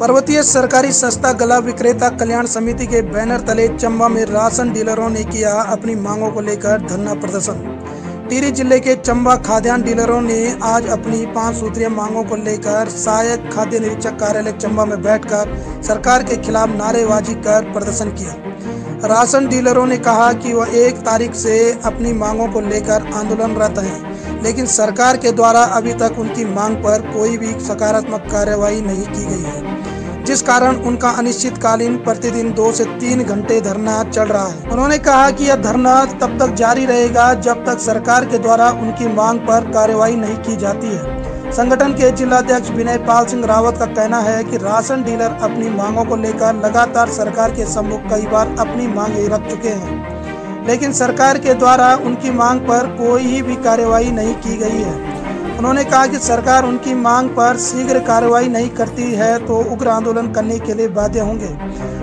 पर्वतीय सरकारी सस्ता गल्ला विक्रेता कल्याण समिति के बैनर तले चंबा में राशन डीलरों ने किया अपनी मांगों को लेकर धरना प्रदर्शन। टिहरी जिले के चंबा खाद्यान्न डीलरों ने आज अपनी 5 सूत्रीय मांगों को लेकर सहायक खाद्य निरीक्षक कार्यालय चंबा में बैठकर सरकार के खिलाफ नारेबाजी कर प्रदर्शन किया। राशन डीलरों ने कहा कि वह 1 तारीख से अपनी मांगों को लेकर आंदोलनरत हैं, लेकिन सरकार के द्वारा अभी तक उनकी मांग पर कोई भी सकारात्मक कार्रवाई नहीं की गई है, जिस कारण उनका अनिश्चितकालीन प्रतिदिन 2 से 3 घंटे धरना चल रहा है। उन्होंने कहा कि यह धरना तब तक जारी रहेगा जब तक सरकार के द्वारा उनकी मांग पर कार्रवाई नहीं की जाती है। संगठन के जिलाध्यक्ष विनय पाल सिंह रावत का कहना है कि राशन डीलर अपनी मांगों को लेकर लगातार सरकार के सम्मुख कई बार अपनी मांगें रख चुके हैं, लेकिन सरकार के द्वारा उनकी मांग पर कोई भी कार्रवाई नहीं की गई है। उन्होंने कहा कि सरकार उनकी मांग पर शीघ्र कार्रवाई नहीं करती है तो उग्र आंदोलन करने के लिए बाध्य होंगे।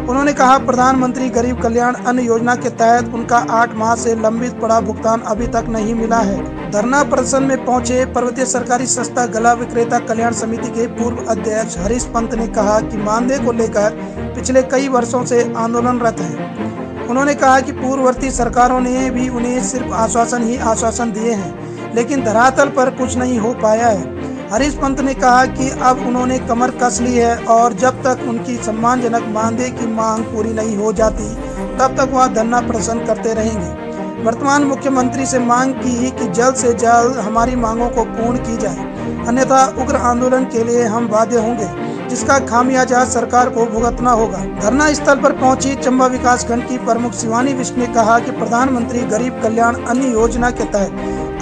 उन्होंने कहा प्रधानमंत्री गरीब कल्याण अन्न योजना के तहत उनका 8 माह से लंबित पड़ा भुगतान अभी तक नहीं मिला है। धरना प्रदर्शन में पहुंचे पर्वतीय सरकारी सस्ता गल्ला विक्रेता कल्याण समिति के पूर्व अध्यक्ष हरीश पंत ने कहा कि मानदेय को लेकर पिछले कई वर्षों से आंदोलनरत हैं। उन्होंने कहा कि पूर्ववर्ती सरकारों ने भी उन्हें सिर्फ आश्वासन दिए हैं, लेकिन धरातल पर कुछ नहीं हो पाया है। हरीश पंत ने कहा कि अब उन्होंने कमर कस ली है और जब तक उनकी सम्मानजनक मानदेय की मांग पूरी नहीं हो जाती तब तक वह धरना प्रदर्शन करते रहेंगे। वर्तमान मुख्यमंत्री से मांग की कि जल्द से जल्द हमारी मांगों को पूर्ण की जाए, अन्यथा उग्र आंदोलन के लिए हम बाध्य होंगे, जिसका खामियाजा सरकार को भुगतना होगा। धरना स्थल पर पहुंची चंबा विकासखंड की प्रमुख शिवानी विष्ट ने कहा कि प्रधानमंत्री गरीब कल्याण अन्न योजना के तहत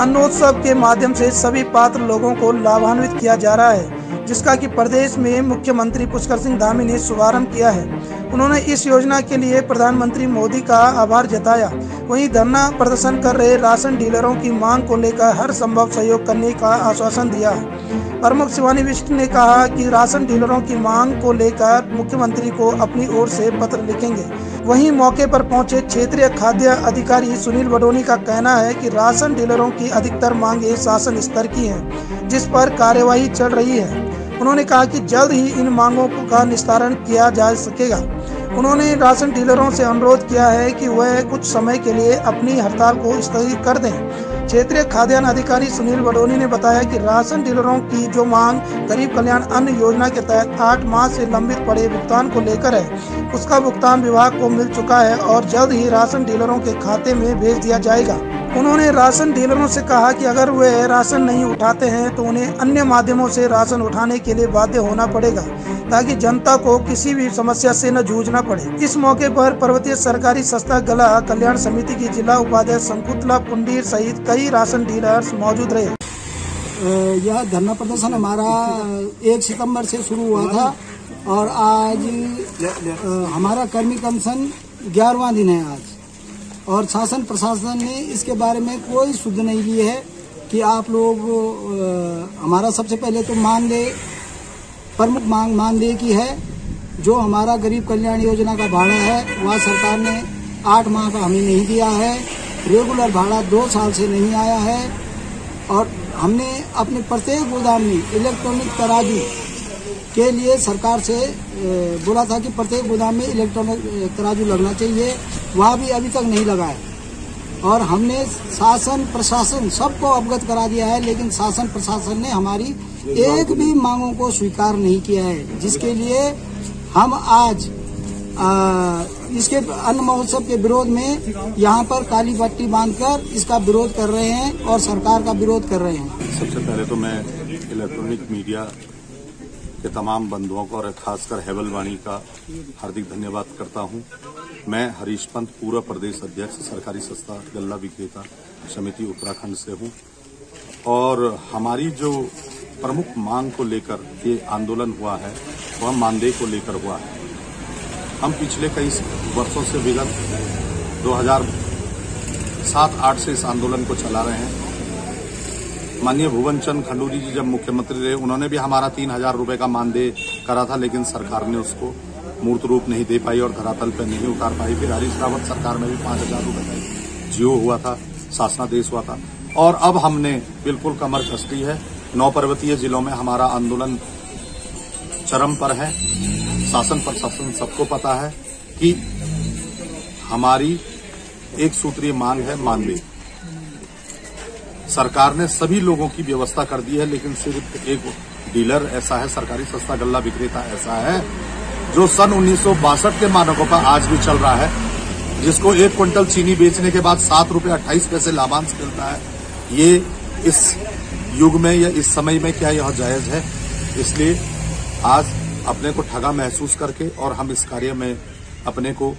अन्नोत्सव के माध्यम से सभी पात्र लोगों को लाभान्वित किया जा रहा है, जिसका कि प्रदेश में मुख्यमंत्री पुष्कर सिंह धामी ने शुभारंभ किया है। उन्होंने इस योजना के लिए प्रधानमंत्री मोदी का आभार जताया। वहीं धरना प्रदर्शन कर रहे राशन डीलरों की मांग को लेकर हर संभव सहयोग करने का आश्वासन दिया। प्रमुख शिवानी विष्ट ने कहा कि राशन डीलरों की मांग को लेकर मुख्यमंत्री को अपनी ओर से पत्र लिखेंगे। वहीं मौके पर पहुंचे क्षेत्रीय खाद्य अधिकारी सुनील बडोनी का कहना है कि राशन डीलरों की अधिकतर मांगे शासन स्तर की हैं, जिस पर कार्यवाही चल रही है। उन्होंने कहा कि जल्द ही इन मांगों का निस्तारण किया जा सकेगा। उन्होंने राशन डीलरों से अनुरोध किया है कि वह कुछ समय के लिए अपनी हड़ताल को स्थगित कर दें। क्षेत्रीय खाद्यान्न अधिकारी सुनील बडोनी ने बताया कि राशन डीलरों की जो मांग गरीब कल्याण अन्न योजना के तहत 8 माह से लंबित पड़े भुगतान को लेकर है, उसका भुगतान विभाग को मिल चुका है और जल्द ही राशन डीलरों के खाते में भेज दिया जाएगा। उन्होंने राशन डीलरों से कहा कि अगर वे राशन नहीं उठाते हैं तो उन्हें अन्य माध्यमों से राशन उठाने के लिए बाध्य होना पड़ेगा, ताकि जनता को किसी भी समस्या से न जूझना पड़े। इस मौके पर पर्वतीय सरकारी सस्ता गल्ला कल्याण समिति की जिला उपाध्यक्ष शंकुतला पुंडीर सहित कई राशन डीलर्स मौजूद रहे। यह धरना प्रदर्शन हमारा 1 सितंबर से शुरू हुआ था और आज हमारा कर्मी कमीशन 11वां दिन है आज, और शासन प्रशासन ने इसके बारे में कोई सुध नहीं ली है कि आप लोग हमारा सबसे पहले तो मानदेय, प्रमुख मांग मानदेय की है। जो हमारा गरीब कल्याण योजना का भाड़ा है वह सरकार ने 8 माह का हमें नहीं दिया है। रेगुलर भाड़ा 2 साल से नहीं आया है और हमने अपने प्रत्येक गोदाम में इलेक्ट्रॉनिक तराजू के लिए सरकार से बोला था कि प्रत्येक गोदाम में इलेक्ट्रॉनिक तराजू लगना चाहिए, वह भी अभी तक नहीं लगा है। और हमने शासन प्रशासन सबको अवगत करा दिया है, लेकिन शासन प्रशासन ने हमारी एक भी मांगों को स्वीकार नहीं किया है, जिसके लिए हम आज इसके अन्न महोत्सव के विरोध में यहाँ पर काली पट्टी बांधकर इसका विरोध कर रहे हैं और सरकार का विरोध कर रहे हैं। सबसे पहले तो मैं इलेक्ट्रॉनिक मीडिया के तमाम बंधुओं को और खासकर हेबलवाणी का हार्दिक धन्यवाद करता हूं। मैं हरीश पंत, पूर्व प्रदेश अध्यक्ष सरकारी सस्ता गल्ला विक्रेता समिति उत्तराखंड से हूं और हमारी जो प्रमुख मांग को लेकर ये आंदोलन हुआ है वह मानदेय को लेकर हुआ है। हम पिछले कई वर्षों से विगत 2007-8 से इस आंदोलन को चला रहे हैं। माननीय भुवन चंद खंडूरी जी जब मुख्यमंत्री रहे उन्होंने भी हमारा 3000 रुपए का मानदेय करा था, लेकिन सरकार ने उसको मूर्त रूप नहीं दे पाई और धरातल पर नहीं उतार पाई। फिर हरीश रावत सरकार में भी 5000 रुपए का जियो हुआ था, शासनादेश हुआ था और अब हमने बिल्कुल कमर कस ली है। 9 पर्वतीय जिलों में हमारा आंदोलन चरम पर है। शासन प्रशासन सबको पता है कि हमारी एक सूत्रीय मांग है मानदेय। सरकार ने सभी लोगों की व्यवस्था कर दी है, लेकिन सिर्फ एक डीलर ऐसा है, सरकारी सस्ता गल्ला विक्रेता ऐसा है जो सन 1962 के मानकों का आज भी चल रहा है, जिसको 1 क्विंटल चीनी बेचने के बाद 7 रुपये 28 पैसे लाभांश मिलता है। ये इस युग में या इस समय में क्या यह जायज है? इसलिए आज अपने को ठगा महसूस करके और हम इस कार्य में अपने को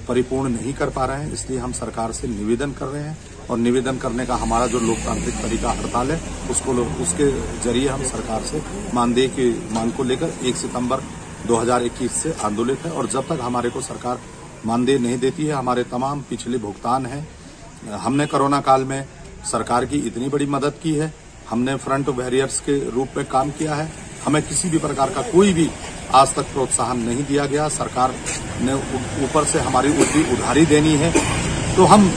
परिपूर्ण नहीं कर पा रहे हैं, इसलिए हम सरकार से निवेदन कर रहे हैं। और निवेदन करने का हमारा जो लोकतांत्रिक तरीका हड़ताल है, उसके जरिए हम सरकार से मानदेय की मांग को लेकर 1 सितंबर 2021 से आंदोलित है। और जब तक हमारे को सरकार मानदेय नहीं देती है, हमारे तमाम पिछले भुगतान हैं। हमने कोरोना काल में सरकार की इतनी बड़ी मदद की है, हमने फ्रंट वॉरियर्स के रूप में काम किया है, हमें किसी भी प्रकार का कोई भी आज तक प्रोत्साहन नहीं दिया गया। सरकार ने ऊपर से हमारी उधारी देनी है, तो हम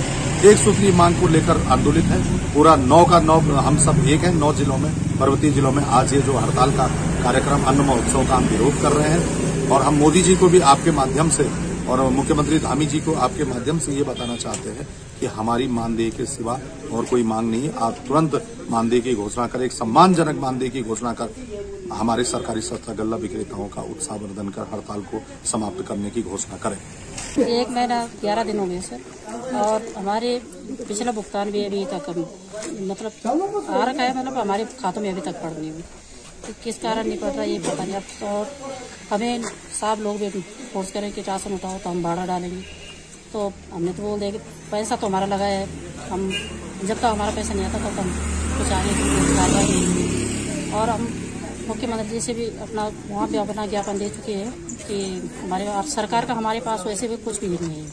एक सूत्री मांग को लेकर आंदोलित है। पूरा 9 का 9 हम सब एक हैं। 9 जिलों में, पर्वतीय जिलों में आज ये जो हड़ताल का कार्यक्रम अन्न महोत्सव का हम विरोध कर रहे हैं। और हम मोदी जी को भी आपके माध्यम से और मुख्यमंत्री धामी जी को आपके माध्यम से ये बताना चाहते हैं कि हमारी मानदेय के सिवा और कोई मांग नहीं है। आप तुरंत मानदेय की घोषणा करें, एक सम्मानजनक मानदेय की घोषणा कर हमारे सरकारी सस्ता गल्ला विक्रेताओं का उत्साहवर्धन कर हड़ताल को समाप्त करने की घोषणा करें। 1 महीना 11 दिन हो गए सर, और हमारे पिछला भुगतान भी अभी तक मतलब आ रखा है, मतलब हमारे खातों में अभी तक पड़ नहीं हुई। तो किस कारण नहीं पड़ रहा ये पता नहीं। अब और हमें साहब लोग भी फोर्स करें कि राशन उठाओ तो हम भाड़ा डालेंगे, तो हमने तो बोल दिया कि पैसा तो हमारा लगा है, हम जब तक हमारा पैसा नहीं आता तब हम कुछ आगे कार्रवाई नहीं। और हम मुख्यमंत्री जी से भी वहाँ पे अपना ज्ञापन दे चुके हैं कि हमारे सरकार का हमारे पास वैसे भी कुछ भी नहीं है,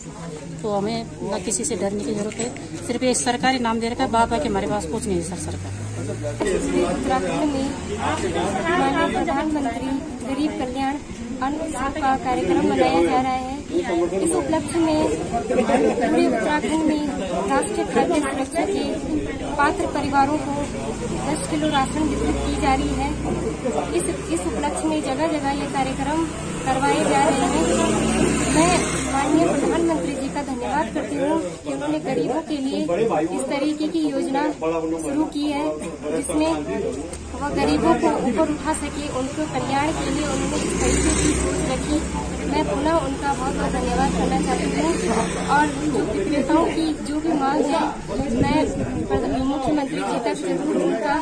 तो हमें न किसी से डरने की जरूरत है। सिर्फ एक सरकारी नाम दे रखा है, बात है कि हमारे पास कुछ नहीं है सर सरकार। उत्तराखंड में माननीय प्रधानमंत्री गरीब कल्याण अन्न उत्सव का कार्यक्रम मनाया जा रहा है। इस उपलक्ष्य में पूरे उत्तराखंड में राष्ट्रीय खाद्य सुरक्षा के पात्र परिवारों को 10 किलो राशन वितरित की जा रही है। इस उपलक्ष्य में जगह जगह ये कार्यक्रम करवाए जा रहे हैं। मैं माननीय प्रधानमंत्री जी का धन्यवाद करती हूँ कि उन्होंने गरीबों के लिए इस तरीके की योजना शुरू की है, जिसमें वह गरीबों को ऊपर उठा सके, उनके कल्याण के लिए उन्होंने इस तरीके की सोच रखी। मैं पुनः उनका बहुत बहुत धन्यवाद करना चाहती हूँ। और जो विक्रेताओं की जो भी मांग है, मैं मुख्यमंत्री जी तक जरूर उनका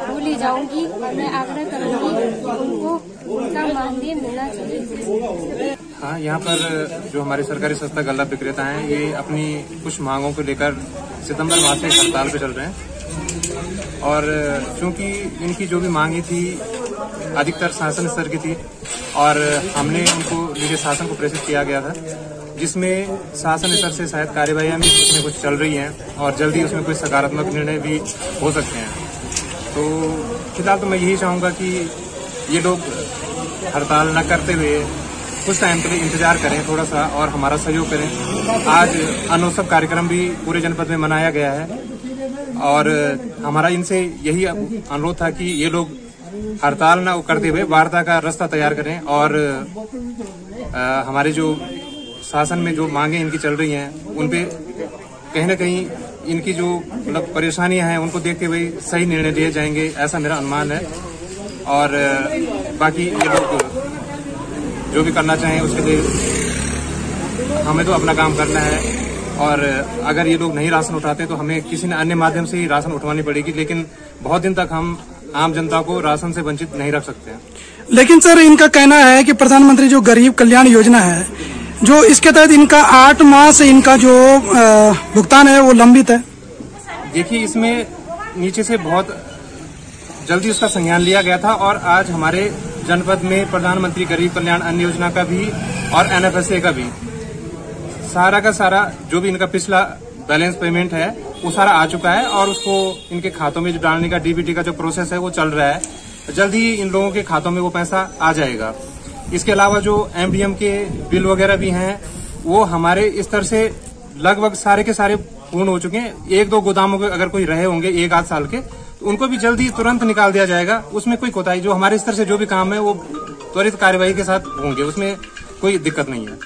वो ले जाऊंगी और मैं आग्रह करूंगी उनको उनका मानदेय मिलना चाहिए। हाँ, यहाँ पर जो हमारे सरकारी सस्ता गल्ला विक्रेता हैं, ये अपनी कुछ मांगों को लेकर सितंबर माह से हड़ताल पे चल रहे हैं। और क्योंकि इनकी जो भी मांगी थी अधिकतर शासन स्तर की थी, और हमने उनको नीचे शासन को प्रेषित किया गया था, जिसमें शासन स्तर से शायद कार्यवाहियां भी कुछ न कुछ चल रही हैं और जल्दी उसमें कुछ सकारात्मक निर्णय भी हो सकते हैं। तो फिलहाल तो मैं यही चाहूँगा कि ये लोग हड़ताल न करते हुए कुछ टाइम के लिए इंतजार करें थोड़ा सा, और हमारा सहयोग करें। आज अन्न उत्सव कार्यक्रम भी पूरे जनपद में मनाया गया है, और हमारा इनसे यही अनुरोध था कि ये लोग हड़ताल न करते हुए वार्ता का रास्ता तैयार करें। और हमारे जो शासन में जो मांगे इनकी चल रही हैं, उन पे कहीं न कहीं इनकी जो मतलब परेशानियां हैं उनको देखते हुए सही निर्णय लिए जाएंगे, ऐसा मेरा अनुमान है। और बाकी ये लोग जो भी करना चाहें उसके लिए हमें तो अपना काम करना है, और अगर ये लोग नहीं राशन उठाते तो हमें किसी न अन्य माध्यम से ही राशन उठवानी पड़ेगी, लेकिन बहुत दिन तक हम आम जनता को राशन से वंचित नहीं रख सकते हैं। लेकिन सर, इनका कहना है कि प्रधानमंत्री जो गरीब कल्याण योजना है, जो इसके तहत इनका 8 माह से इनका जो भुगतान है वो लंबित है। देखिए, इसमें नीचे से बहुत जल्दी उसका संज्ञान लिया गया था, और आज हमारे जनपद में प्रधानमंत्री गरीब कल्याण अन्न योजना का भी और NFSA का भी सारा का सारा जो भी इनका पिछला बैलेंस पेमेंट है वो सारा आ चुका है, और उसको इनके खातों में जो डालने का DBT का जो प्रोसेस है वो चल रहा है। जल्द ही इन लोगों के खातों में वो पैसा आ जाएगा। इसके अलावा जो MDM के बिल वगैरह भी हैं, वो हमारे स्तर से लगभग सारे के सारे पूर्ण हो चुके हैं। 1-2 गोदामों के अगर कोई रहे होंगे 1-8 साल के, तो उनको भी जल्दी तुरंत निकाल दिया जाएगा। उसमें कोई कोताही, जो हमारे स्तर से जो भी काम है वो त्वरित कार्यवाही के साथ होंगे, उसमें कोई दिक्कत नहीं है।